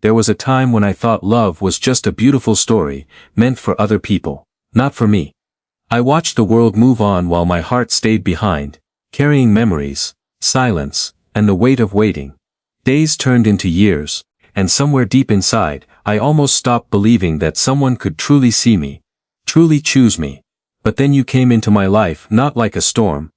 there was a time when I thought love was just a beautiful story, meant for other people, not for me. I watched the world move on while my heart stayed behind, carrying memories, silence, and the weight of waiting. Days turned into years, and somewhere deep inside, I almost stopped believing that someone could truly see me, truly choose me. But then you came into my life not like a storm,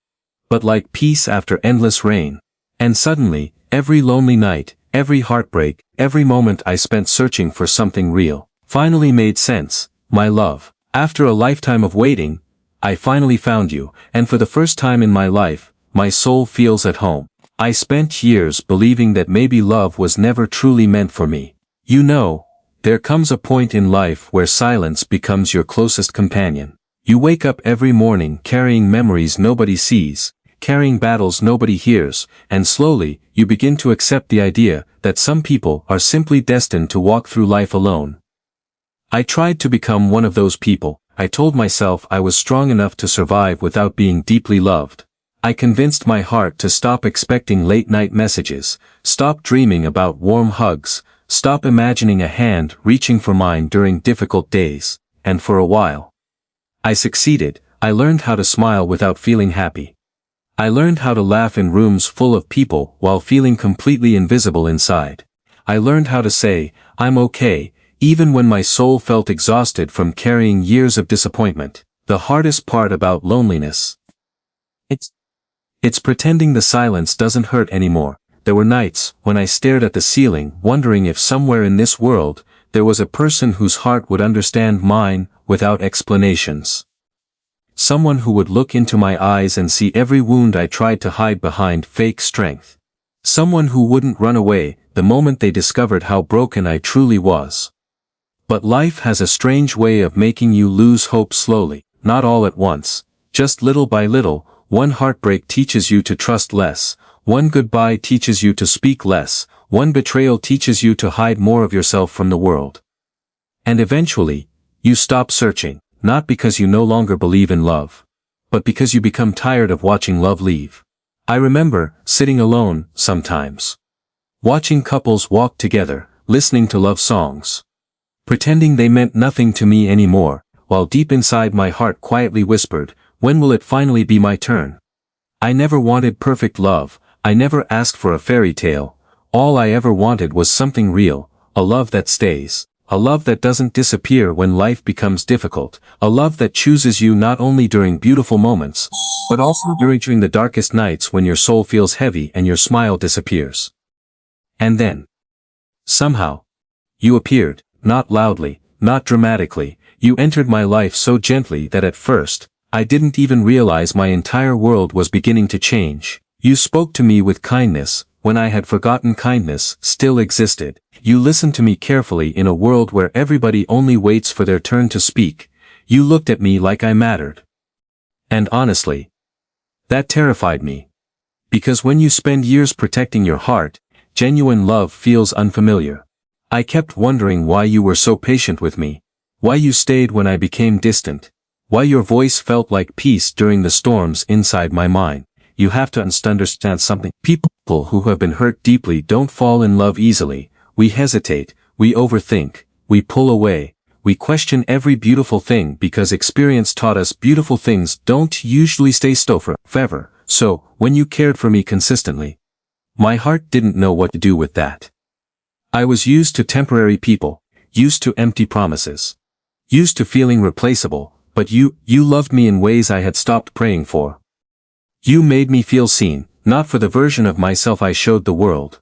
but like peace after endless rain. And suddenly, every lonely night, every heartbreak, every moment I spent searching for something real, finally made sense, my love. After a lifetime of waiting, I finally found you, and for the first time in my life, my soul feels at home. I spent years believing that maybe love was never truly meant for me. You know, there comes a point in life where silence becomes your closest companion. You wake up every morning carrying memories nobody sees, carrying battles nobody hears, and slowly, you begin to accept the idea that some people are simply destined to walk through life alone. I tried to become one of those people. I told myself I was strong enough to survive without being deeply loved. I convinced my heart to stop expecting late-night messages, stop dreaming about warm hugs, stop imagining a hand reaching for mine during difficult days, and for a while, I succeeded. I learned how to smile without feeling happy. I learned how to laugh in rooms full of people while feeling completely invisible inside. I learned how to say, I'm okay, even when my soul felt exhausted from carrying years of disappointment. The hardest part about loneliness, it's pretending the silence doesn't hurt anymore. There were nights when I stared at the ceiling, wondering if somewhere in this world, there was a person whose heart would understand mine without explanations. Someone who would look into my eyes and see every wound I tried to hide behind fake strength. Someone who wouldn't run away the moment they discovered how broken I truly was. But life has a strange way of making you lose hope slowly, not all at once, just little by little. One heartbreak teaches you to trust less, one goodbye teaches you to speak less, one betrayal teaches you to hide more of yourself from the world. And eventually, you stop searching, not because you no longer believe in love, but because you become tired of watching love leave. I remember sitting alone, sometimes, watching couples walk together, listening to love songs, pretending they meant nothing to me anymore, while deep inside my heart quietly whispered, when will it finally be my turn? I never wanted perfect love, I never asked for a fairy tale. All I ever wanted was something real, a love that stays, a love that doesn't disappear when life becomes difficult, a love that chooses you not only during beautiful moments, but also during the darkest nights when your soul feels heavy and your smile disappears. And then, somehow, you appeared, not loudly, not dramatically, you entered my life so gently that at first, I didn't even realize my entire world was beginning to change. You spoke to me with kindness, when I had forgotten kindness still existed. You listened to me carefully in a world where everybody only waits for their turn to speak. You looked at me like I mattered. And honestly, that terrified me. Because when you spend years protecting your heart, genuine love feels unfamiliar. I kept wondering why you were so patient with me, why you stayed when I became distant, why your voice felt like peace during the storms inside my mind. You have to understand something. People who have been hurt deeply don't fall in love easily. We hesitate, we overthink, we pull away, we question every beautiful thing because experience taught us beautiful things don't usually stay still forever. So, when you cared for me consistently, my heart didn't know what to do with that. I was used to temporary people, used to empty promises, used to feeling replaceable, but you loved me in ways I had stopped praying for. You made me feel seen, not for the version of myself I showed the world,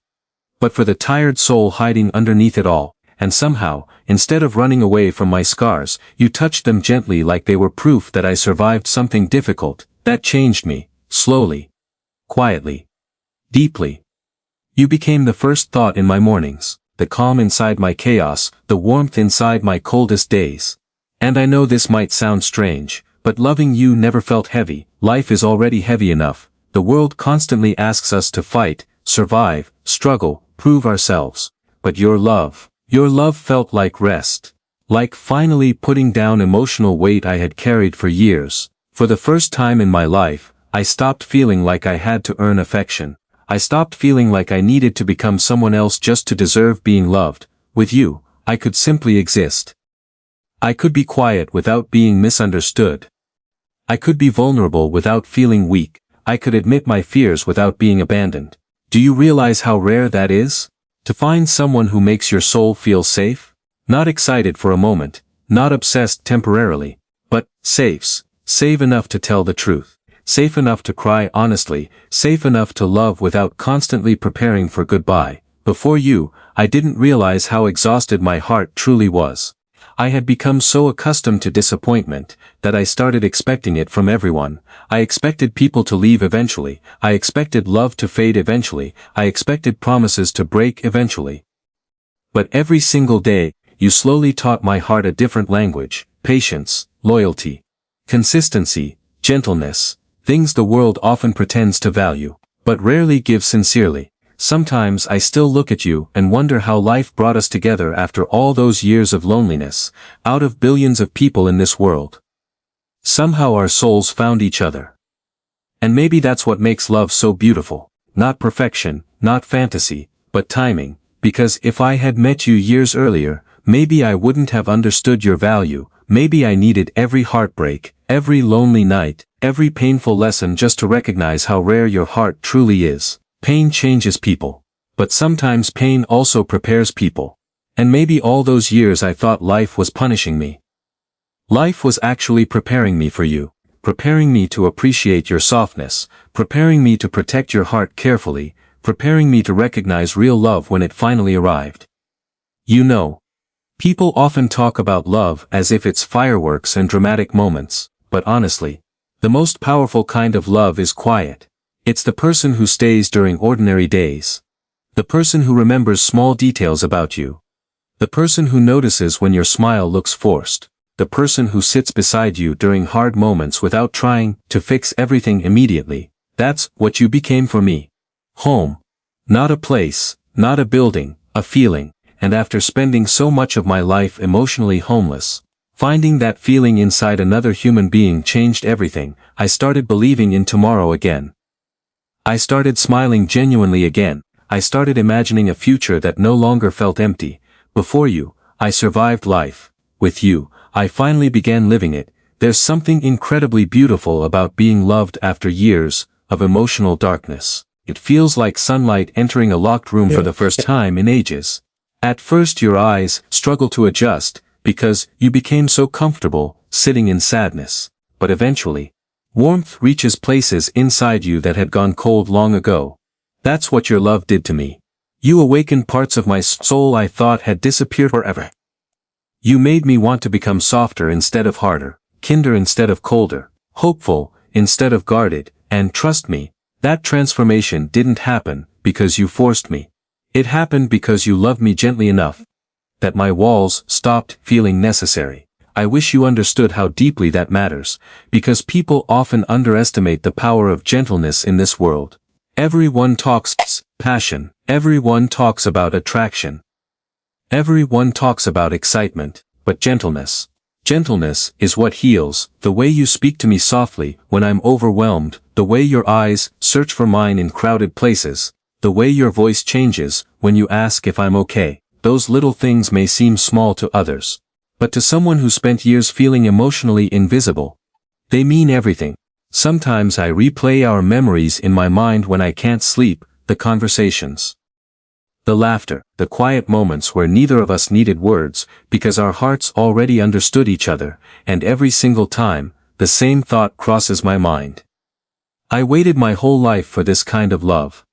but for the tired soul hiding underneath it all, and somehow, instead of running away from my scars, you touched them gently like they were proof that I survived something difficult. That changed me, slowly, quietly, deeply. You became the first thought in my mornings, the calm inside my chaos, the warmth inside my coldest days. And I know this might sound strange, but loving you never felt heavy. Life is already heavy enough. The world constantly asks us to fight, survive, struggle, prove ourselves. But your love felt like rest. Like finally putting down emotional weight I had carried for years. For the first time in my life, I stopped feeling like I had to earn affection. I stopped feeling like I needed to become someone else just to deserve being loved. With you, I could simply exist. I could be quiet without being misunderstood. I could be vulnerable without feeling weak. I could admit my fears without being abandoned. Do you realize how rare that is? To find someone who makes your soul feel safe? Not excited for a moment, not obsessed temporarily, but safe enough to tell the truth, safe enough to cry honestly, safe enough to love without constantly preparing for goodbye. Before you, I didn't realize how exhausted my heart truly was. I had become so accustomed to disappointment that I started expecting it from everyone. I expected people to leave eventually. I expected love to fade eventually. I expected promises to break eventually. But every single day, you slowly taught my heart a different language: patience, loyalty, consistency, gentleness, things the world often pretends to value, but rarely gives sincerely. Sometimes I still look at you and wonder how life brought us together after all those years of loneliness, out of billions of people in this world. Somehow our souls found each other. And maybe that's what makes love so beautiful. Not perfection, not fantasy, but timing, because if I had met you years earlier, maybe I wouldn't have understood your value. Maybe I needed every heartbreak, every lonely night, every painful lesson just to recognize how rare your heart truly is. Pain changes people. But sometimes pain also prepares people. And maybe all those years I thought life was punishing me. Life was actually preparing me for you. Preparing me to appreciate your softness. Preparing me to protect your heart carefully. Preparing me to recognize real love when it finally arrived. You know, people often talk about love as if it's fireworks and dramatic moments, but honestly, the most powerful kind of love is quiet. It's the person who stays during ordinary days. The person who remembers small details about you. The person who notices when your smile looks forced. The person who sits beside you during hard moments without trying to fix everything immediately. That's what you became for me. Home. Not a place, not a building, a feeling. And after spending so much of my life emotionally homeless, finding that feeling inside another human being changed everything. I started believing in tomorrow again. I started smiling genuinely again. I started imagining a future that no longer felt empty. Before you, I survived life. With you, I finally began living it. There's something incredibly beautiful about being loved after years of emotional darkness. It feels like sunlight entering a locked room for the first time in ages. At first your eyes struggle to adjust, because you became so comfortable sitting in sadness. But eventually, warmth reaches places inside you that had gone cold long ago. That's what your love did to me. You awakened parts of my soul I thought had disappeared forever. You made me want to become softer instead of harder, kinder instead of colder, hopeful instead of guarded, and trust me, that transformation didn't happen because you forced me. It happened because you loved me gently enough that my walls stopped feeling necessary. I wish you understood how deeply that matters, because people often underestimate the power of gentleness in this world. Everyone talks passion. Everyone talks about attraction. Everyone talks about excitement, but gentleness. Gentleness is what heals. The way you speak to me softly when I'm overwhelmed, the way your eyes search for mine in crowded places, the way your voice changes when you ask if I'm okay. Those little things may seem small to others, but to someone who spent years feeling emotionally invisible, they mean everything. Sometimes I replay our memories in my mind when I can't sleep, the conversations, the laughter, the quiet moments where neither of us needed words, because our hearts already understood each other, and every single time, the same thought crosses my mind. I waited my whole life for this kind of love.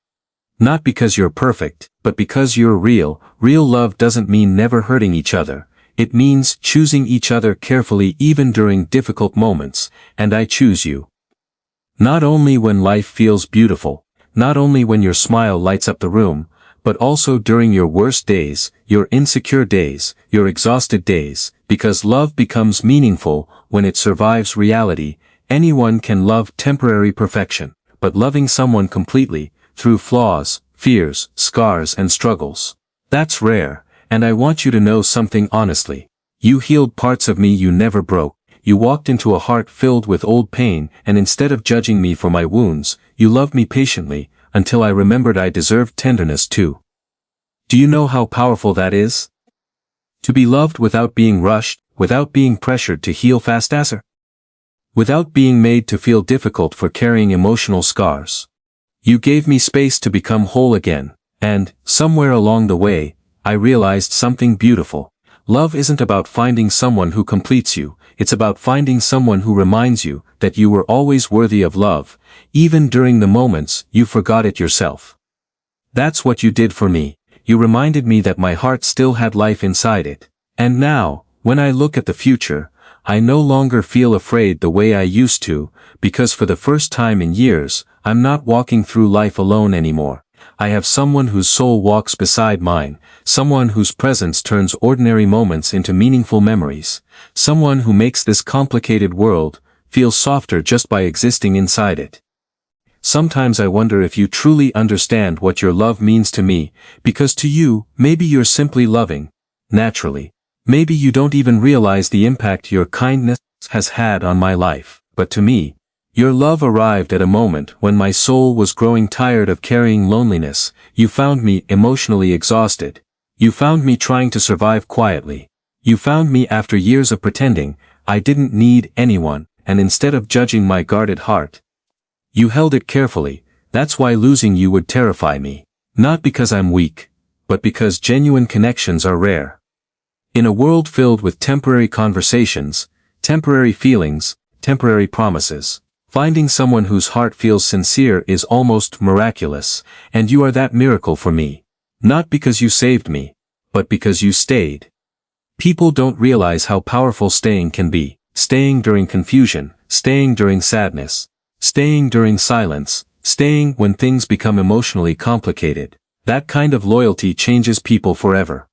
Not because you're perfect, but because you're real. Real love doesn't mean never hurting each other. It means choosing each other carefully even during difficult moments, and I choose you. Not only when life feels beautiful, not only when your smile lights up the room, but also during your worst days, your insecure days, your exhausted days, because love becomes meaningful when it survives reality. Anyone can love temporary perfection, but loving someone completely, through flaws, fears, scars and struggles, that's rare. And I want you to know something honestly. You healed parts of me you never broke. You walked into a heart filled with old pain, and instead of judging me for my wounds, you loved me patiently, until I remembered I deserved tenderness too. Do you know how powerful that is? To be loved without being rushed, without being pressured to heal faster. Without being made to feel difficult for carrying emotional scars. You gave me space to become whole again, and, somewhere along the way, I realized something beautiful. Love isn't about finding someone who completes you, it's about finding someone who reminds you that you were always worthy of love, even during the moments you forgot it yourself. That's what you did for me. You reminded me that my heart still had life inside it. And now, when I look at the future, I no longer feel afraid the way I used to, because for the first time in years, I'm not walking through life alone anymore. I have someone whose soul walks beside mine, someone whose presence turns ordinary moments into meaningful memories, someone who makes this complicated world feel softer just by existing inside it. Sometimes I wonder if you truly understand what your love means to me, because to you, maybe you're simply loving, naturally. Maybe you don't even realize the impact your kindness has had on my life, but to me, your love arrived at a moment when my soul was growing tired of carrying loneliness. You found me emotionally exhausted. You found me trying to survive quietly. You found me after years of pretending I didn't need anyone, and instead of judging my guarded heart, you held it carefully. That's why losing you would terrify me. Not because I'm weak, but because genuine connections are rare. In a world filled with temporary conversations, temporary feelings, temporary promises, finding someone whose heart feels sincere is almost miraculous, and you are that miracle for me. Not because you saved me, but because you stayed. People don't realize how powerful staying can be. Staying during confusion, staying during sadness, staying during silence, staying when things become emotionally complicated. That kind of loyalty changes people forever.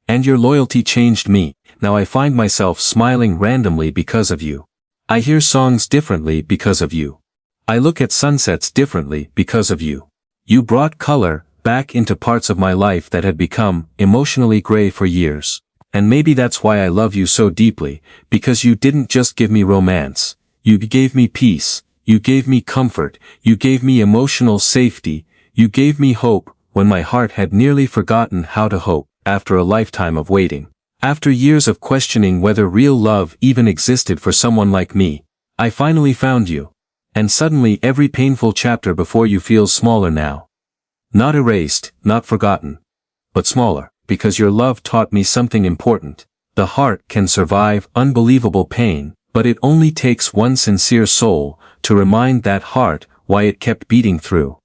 And your loyalty changed me. Now I find myself smiling randomly because of you. I hear songs differently because of you. I look at sunsets differently because of you. You brought color back into parts of my life that had become emotionally gray for years. And maybe that's why I love you so deeply, because you didn't just give me romance. You gave me peace. You gave me comfort. You gave me emotional safety. You gave me hope when my heart had nearly forgotten how to hope. After a lifetime of waiting, after years of questioning whether real love even existed for someone like me, I finally found you. And suddenly every painful chapter before you feels smaller now. Not erased, not forgotten, but smaller, because your love taught me something important. The heart can survive unbelievable pain, but it only takes one sincere soul to remind that heart why it kept beating through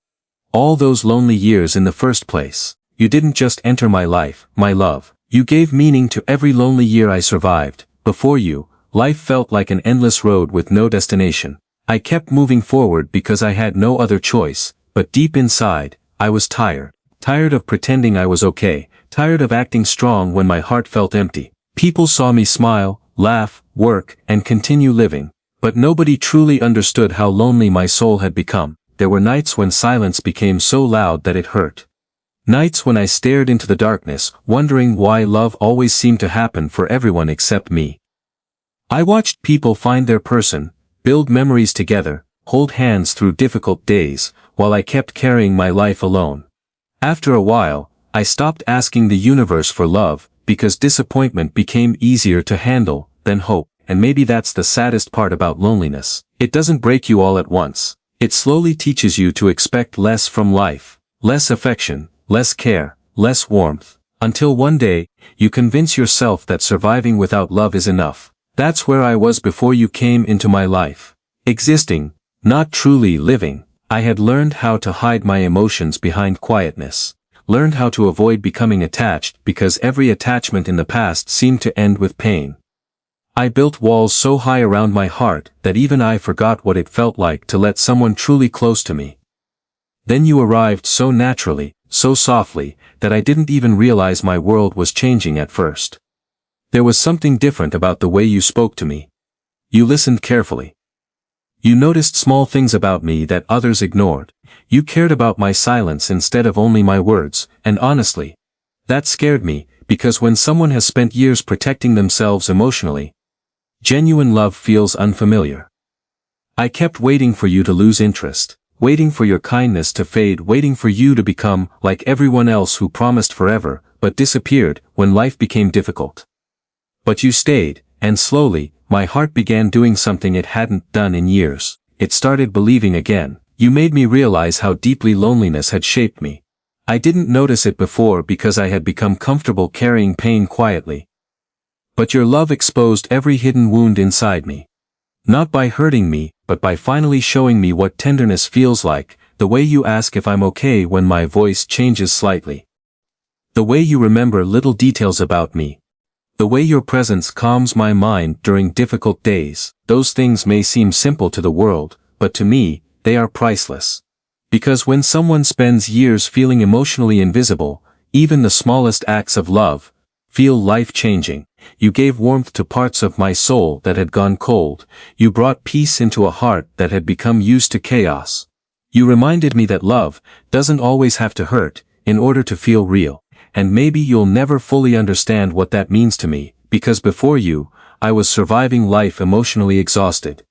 all those lonely years in the first place. You didn't just enter my life, my love. You gave meaning to every lonely year I survived. Before you, life felt like an endless road with no destination. I kept moving forward because I had no other choice, but deep inside, I was tired. Tired of pretending I was okay, tired of acting strong when my heart felt empty. People saw me smile, laugh, work, and continue living, but nobody truly understood how lonely my soul had become. There were nights when silence became so loud that it hurt. Nights when I stared into the darkness, wondering why love always seemed to happen for everyone except me. I watched people find their person, build memories together, hold hands through difficult days, while I kept carrying my life alone. After a while, I stopped asking the universe for love, because disappointment became easier to handle than hope. And maybe that's the saddest part about loneliness. It doesn't break you all at once. It slowly teaches you to expect less from life, less affection, less care, less warmth, until one day, you convince yourself that surviving without love is enough. That's where I was before you came into my life. Existing, not truly living. I had learned how to hide my emotions behind quietness. Learned how to avoid becoming attached because every attachment in the past seemed to end with pain. I built walls so high around my heart that even I forgot what it felt like to let someone truly close to me. Then you arrived so naturally, so softly, that I didn't even realize my world was changing at first. There was something different about the way you spoke to me. You listened carefully. You noticed small things about me that others ignored. You cared about my silence instead of only my words, and honestly, that scared me, because when someone has spent years protecting themselves emotionally, genuine love feels unfamiliar. I kept waiting for you to lose interest. Waiting for your kindness to fade, waiting for you to become like everyone else who promised forever, but disappeared when life became difficult. But you stayed, and slowly, my heart began doing something it hadn't done in years. It started believing again. You made me realize how deeply loneliness had shaped me. I didn't notice it before because I had become comfortable carrying pain quietly. But your love exposed every hidden wound inside me. Not by hurting me, but by finally showing me what tenderness feels like, the way you ask if I'm okay when my voice changes slightly. The way you remember little details about me. The way your presence calms my mind during difficult days. Those things may seem simple to the world, but to me, they are priceless. Because when someone spends years feeling emotionally invisible, even the smallest acts of love feel life-changing. You gave warmth to parts of my soul that had gone cold. You brought peace into a heart that had become used to chaos. You reminded me that love doesn't always have to hurt in order to feel real. And maybe you'll never fully understand what that means to me, because before you, I was surviving life emotionally exhausted.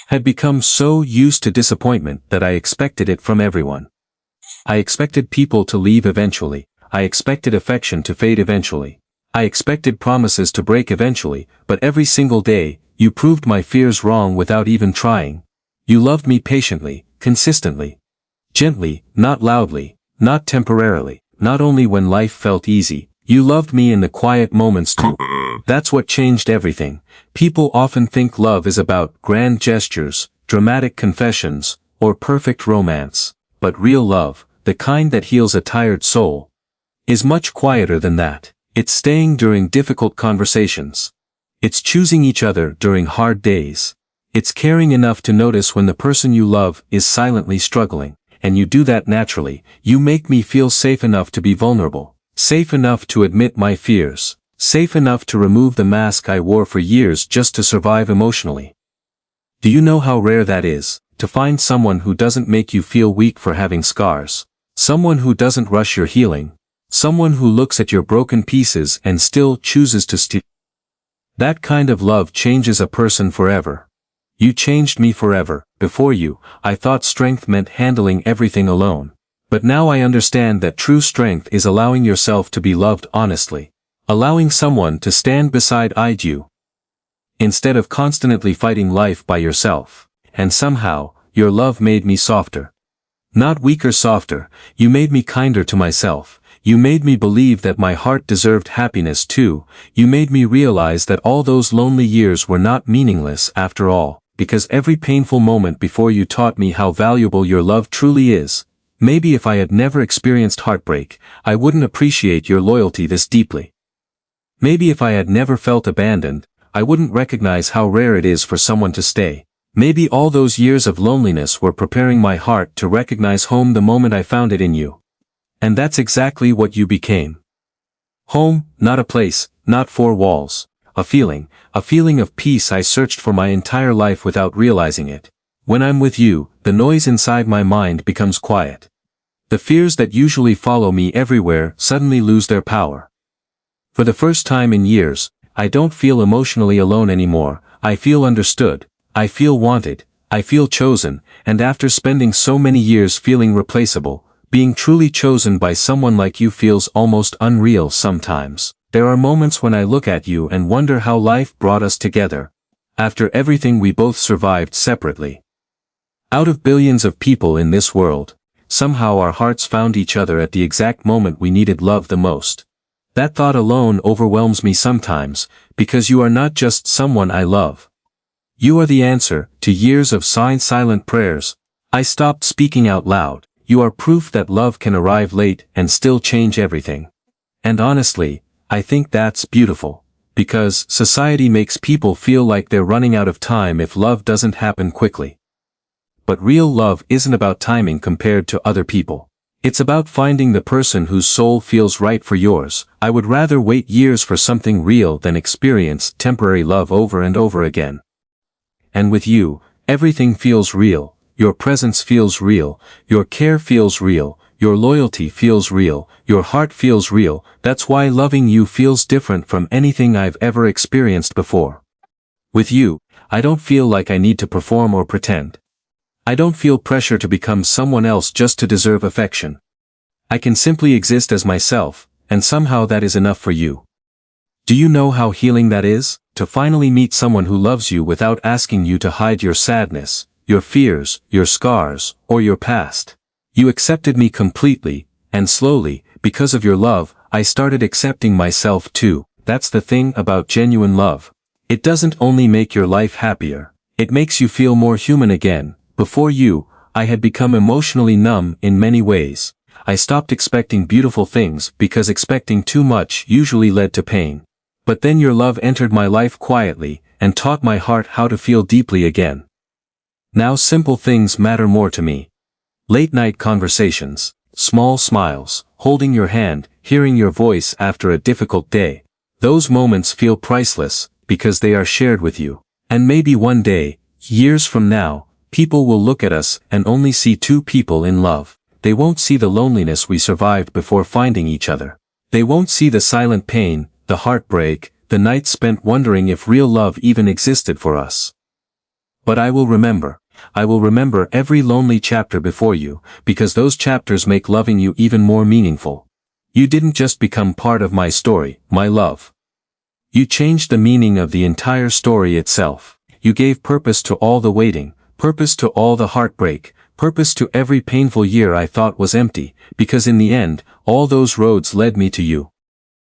Had become so used to disappointment that I expected it from everyone. I expected people to leave eventually. I expected affection to fade eventually. I expected promises to break eventually, but every single day, you proved my fears wrong without even trying. You loved me patiently, consistently. Gently, not loudly, not temporarily. Not only when life felt easy, you loved me in the quiet moments too. That's what changed everything. People often think love is about grand gestures, dramatic confessions, or perfect romance. But real love, the kind that heals a tired soul, is much quieter than that. It's staying during difficult conversations. It's choosing each other during hard days. It's caring enough to notice when the person you love is silently struggling. And you do that naturally. You make me feel safe enough to be vulnerable, safe enough to admit my fears, safe enough to remove the mask I wore for years just to survive emotionally. Do you know how rare that is, to find someone who doesn't make you feel weak for having scars, someone who doesn't rush your healing, someone who looks at your broken pieces and still chooses to stay? That kind of love changes a person forever. You changed me forever. Before you, I thought strength meant handling everything alone. But now I understand that true strength is allowing yourself to be loved honestly. Allowing someone to stand beside you, instead of constantly fighting life by yourself. And somehow, your love made me softer. Not weaker, softer. You made me kinder to myself. You made me believe that my heart deserved happiness too. You made me realize that all those lonely years were not meaningless after all. Because every painful moment before you taught me how valuable your love truly is. Maybe if I had never experienced heartbreak, I wouldn't appreciate your loyalty this deeply. Maybe if I had never felt abandoned, I wouldn't recognize how rare it is for someone to stay. Maybe all those years of loneliness were preparing my heart to recognize home the moment I found it in you. And that's exactly what you became. Home, not a place, not four walls. A feeling of peace I searched for my entire life without realizing it. When I'm with you, the noise inside my mind becomes quiet. The fears that usually follow me everywhere suddenly lose their power. For the first time in years, I don't feel emotionally alone anymore. I feel understood. I feel wanted. I feel chosen. And after spending so many years feeling replaceable, being truly chosen by someone like you feels almost unreal sometimes. There are moments when I look at you and wonder how life brought us together. After everything we both survived separately. Out of billions of people in this world, somehow our hearts found each other at the exact moment we needed love the most. That thought alone overwhelms me sometimes, because you are not just someone I love. You are the answer to years of silent prayers. I stopped speaking out loud. You are proof that love can arrive late and still change everything. And honestly, I think that's beautiful, because society makes people feel like they're running out of time if love doesn't happen quickly. But real love isn't about timing compared to other people. It's about finding the person whose soul feels right for yours. I would rather wait years for something real than experience temporary love over and over again. And with you, everything feels real. Your presence feels real. Your care feels real. Your loyalty feels real, your heart feels real. That's why loving you feels different from anything I've ever experienced before. With you, I don't feel like I need to perform or pretend. I don't feel pressure to become someone else just to deserve affection. I can simply exist as myself, and somehow that is enough for you. Do you know how healing that is? To finally meet someone who loves you without asking you to hide your sadness, your fears, your scars, or your past. You accepted me completely, and slowly, because of your love, I started accepting myself too. That's the thing about genuine love. It doesn't only make your life happier, it makes you feel more human again. Before you, I had become emotionally numb in many ways. I stopped expecting beautiful things because expecting too much usually led to pain. But then your love entered my life quietly, and taught my heart how to feel deeply again. Now simple things matter more to me. Late night conversations, small smiles, holding your hand, hearing your voice after a difficult day. Those moments feel priceless, because they are shared with you. And maybe one day, years from now, people will look at us and only see two people in love. They won't see the loneliness we survived before finding each other. They won't see the silent pain, the heartbreak, the nights spent wondering if real love even existed for us. But I will remember. I will remember every lonely chapter before you, because those chapters make loving you even more meaningful. You didn't just become part of my story, my love. You changed the meaning of the entire story itself. You gave purpose to all the waiting, purpose to all the heartbreak, purpose to every painful year I thought was empty, because in the end, all those roads led me to you.